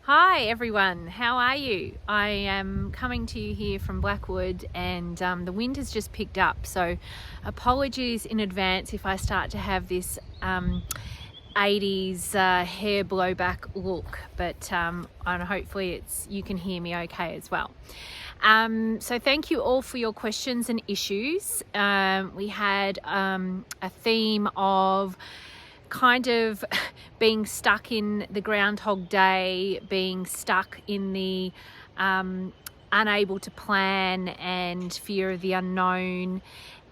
Hi everyone, how are you? I am coming to you here from Blackwood and the wind has just picked up, so apologies in advance if I start to have this 80s hair blowback look, but and hopefully you can hear me okay as well. So thank you all for your questions and issues. We had a theme of kind of being stuck in the Groundhog Day, being stuck in the unable to plan and fear of the unknown,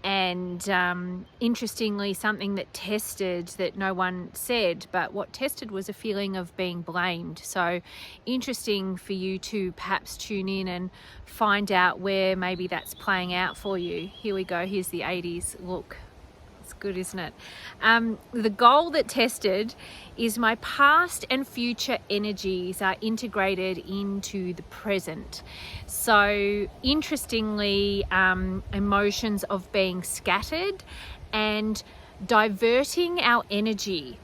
and interestingly, something that tested that no one said, but what tested was a feeling of being blamed. So interesting for you to perhaps tune in and find out where maybe that's playing out for you. Here we go, here's the 80s look. It's good, isn't it? The goal that tested is my past and future energies are integrated into the present. So emotions of being scattered and diverting our energy.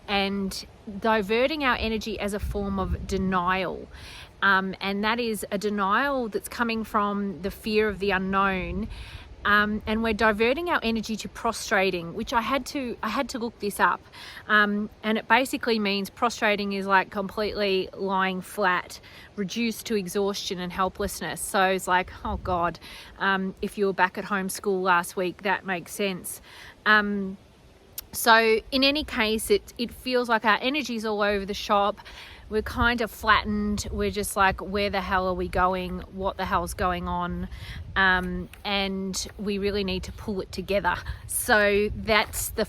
And diverting our energy as a form of denial. And that is a denial that's coming from the fear of the unknown. And we're diverting our energy to prostrating, which I had to look this up. And it basically means prostrating is like completely lying flat, reduced to exhaustion and helplessness. So it's like, oh God, if you were back at home school last week, that makes sense. So in any case, it feels like our energy's all over the shop. We're kind of flattened. We're just like, where the hell are we going? What the hell's going on? And we really need to pull it together. So that's the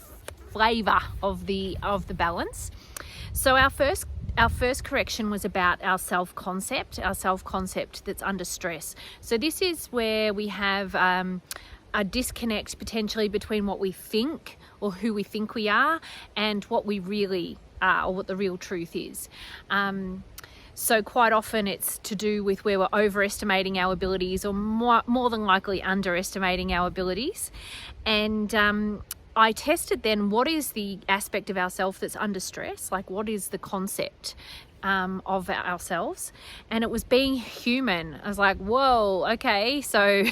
flavor of the balance. So our first correction was about our self-concept that's under stress. So this is where we have a disconnect potentially between what we think or who we think we are and what we really are, or what the real truth is. So quite often it's to do with where we're overestimating our abilities, or more than likely underestimating our abilities. And I tested then, what is the aspect of ourself that's under stress? Like, what is the concept of ourselves? And it was being human. I was like, whoa, okay, so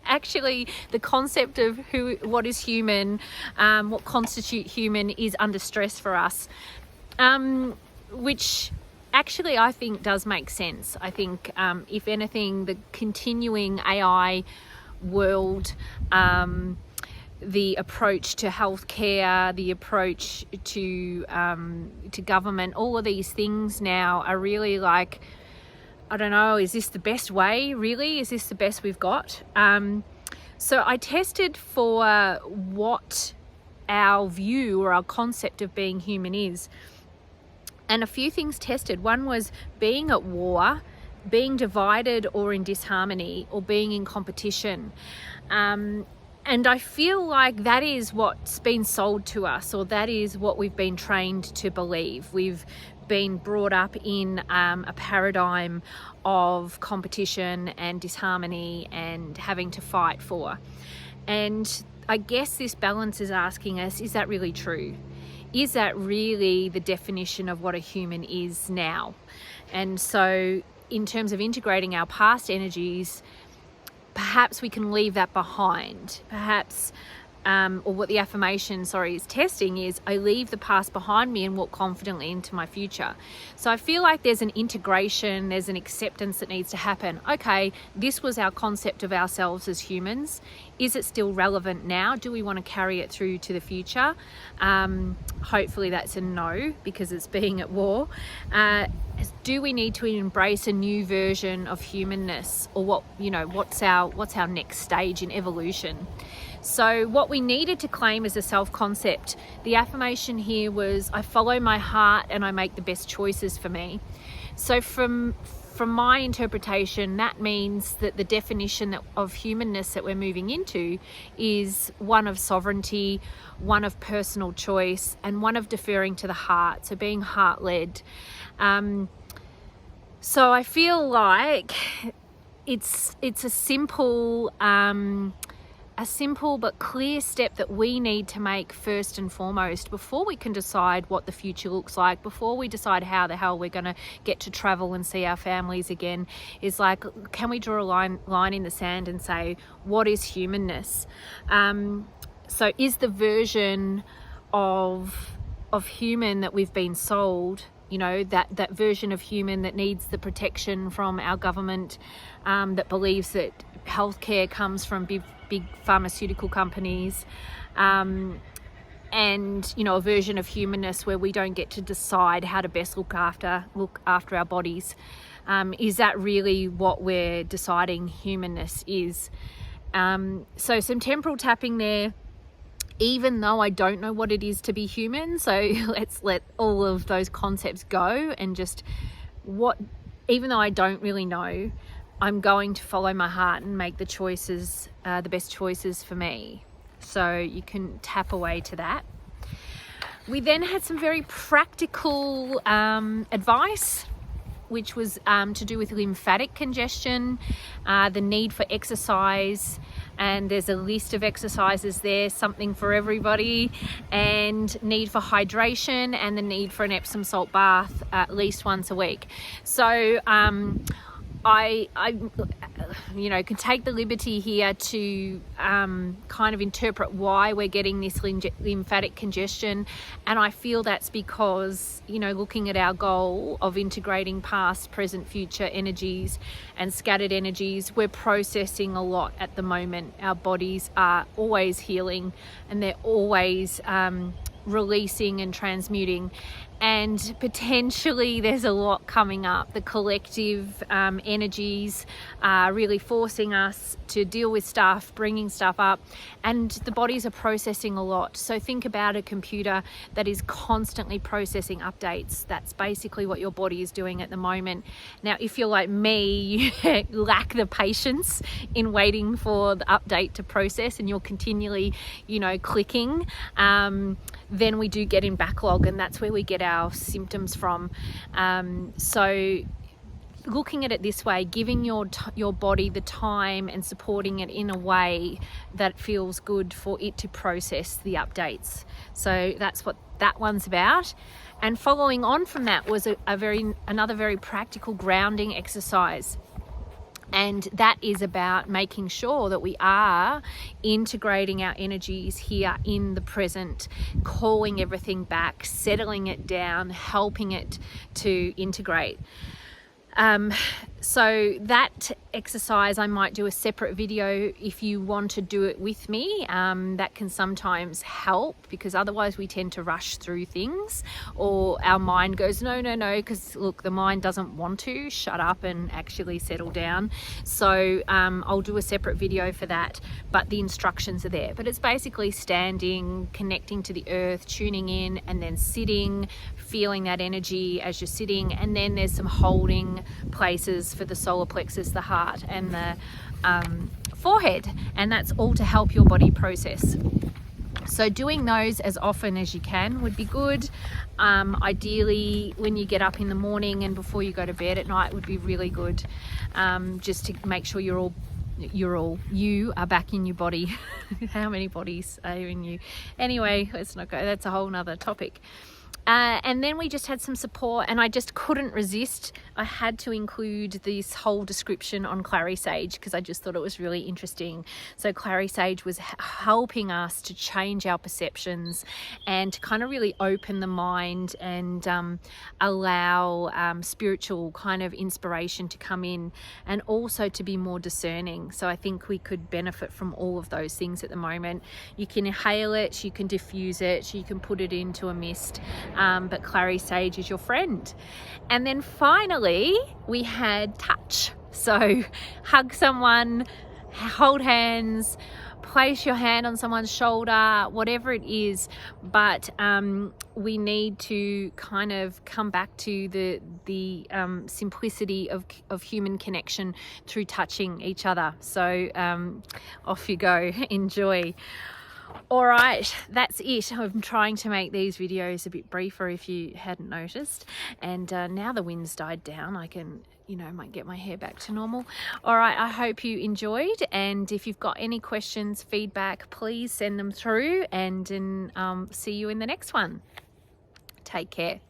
actually the concept of what is human, what constitutes human is under stress for us, which actually I think does make sense. I think if anything, the continuing AI world, the approach to healthcare, the approach to government, all of these things now are really like, I don't know, is this the best way, really? Is this the best we've got? So I tested for what our view or our concept of being human is. And a few things tested. One was being at war, being divided or in disharmony, or being in competition. And I feel like that is what's been sold to us, or that is what we've been trained to believe. We've been brought up in a paradigm of competition and disharmony and having to fight for. And I guess this balance is asking us, is that really true? Is that really the definition of what a human is now? And so in terms of integrating our past energies, perhaps we can leave that behind. Perhaps, or what the affirmation, is testing is, I leave the past behind me and walk confidently into my future. So I feel like there's an integration, there's an acceptance that needs to happen. Okay, this was our concept of ourselves as humans. Is it still relevant now? Do we want to carry it through to the future? Hopefully that's a no, because it's being at war. Do we need to embrace a new version of humanness, or what's our next stage in evolution? So what we needed to claim as a self-concept, the affirmation here was, I follow my heart and I make the best choices for me. So from my interpretation, that means that the definition of humanness that we're moving into is one of sovereignty, one of personal choice, and one of deferring to the heart, so being heart-led. So I feel like it's a simple a simple but clear step that we need to make first and foremost before we can decide what the future looks like, before we decide how the hell we're going to get to travel and see our families again, is like, can we draw a line in the sand and say, what is humanness? So is the version of human that we've been sold, that version of human that needs the protection from our government, that believes that healthcare comes from big pharmaceutical companies, and a version of humanness where we don't get to decide how to best look after our bodies. Is that really what we're deciding humanness is? So some temporal tapping there, even though I don't know what it is to be human. So let's let all of those concepts go, and just even though I don't really know, I'm going to follow my heart and make the choices, the best choices for me. So you can tap away to that. We then had some very practical advice, which was to do with lymphatic congestion, the need for exercise, and there's a list of exercises there, something for everybody, and need for hydration, and the need for an Epsom salt bath at least once a week. So I can take the liberty here to kind of interpret why we're getting this lymphatic congestion, and I feel that's because, looking at our goal of integrating past, present, future energies and scattered energies, we're processing a lot at the moment. Our bodies are always healing, and they're always releasing and transmuting, and potentially there's a lot coming up. The collective energies are really forcing us to deal with stuff, bringing stuff up, and the bodies are processing a lot. So think about a computer that is constantly processing updates. That's basically what your body is doing at the moment. Now, if you're like me, you lack the patience in waiting for the update to process, and you're continually, clicking, then we do get in backlog, and that's where we get our symptoms from. So looking at it this way, giving your body the time and supporting it in a way that feels good for it to process the updates. So that's what that one's about. And following on from that was another very practical grounding exercise. And that is about making sure that we are integrating our energies here in the present, calling everything back, settling it down, helping it to integrate. So that exercise, I might do a separate video if you want to do it with me. That can sometimes help, because otherwise we tend to rush through things, or our mind goes, no, because look, the mind doesn't want to shut up and actually settle down. So I'll do a separate video for that, but the instructions are there. But it's basically standing, connecting to the earth, tuning in, and then sitting, feeling that energy as you're sitting. And then there's some holding places for the solar plexus, the heart, and the forehead, and that's all to help your body process. So doing those as often as you can would be good. Ideally when you get up in the morning and before you go to bed at night would be really good, just to make sure you are back in your body. How many bodies are in you? Anyway, let's not go, that's a whole nother topic. And then we just had some support, and I just couldn't resist. I had to include this whole description on Clary Sage because I just thought it was really interesting. So Clary Sage was helping us to change our perceptions and to kind of really open the mind and allow spiritual kind of inspiration to come in, and also to be more discerning. So I think we could benefit from all of those things at the moment. You can inhale it, you can diffuse it, you can put it into a mist. But Clary Sage is your friend. And then finally, we had touch. So hug someone, hold hands, place your hand on someone's shoulder, whatever it is. But we need to kind of come back to the simplicity of human connection through touching each other. So off you go. Enjoy. All right, that's it. I'm trying to make these videos a bit briefer if you hadn't noticed. And now the wind's died down, I can, might get my hair back to normal. All right, I hope you enjoyed. And if you've got any questions, feedback, please send them through, and see you in the next one. Take care.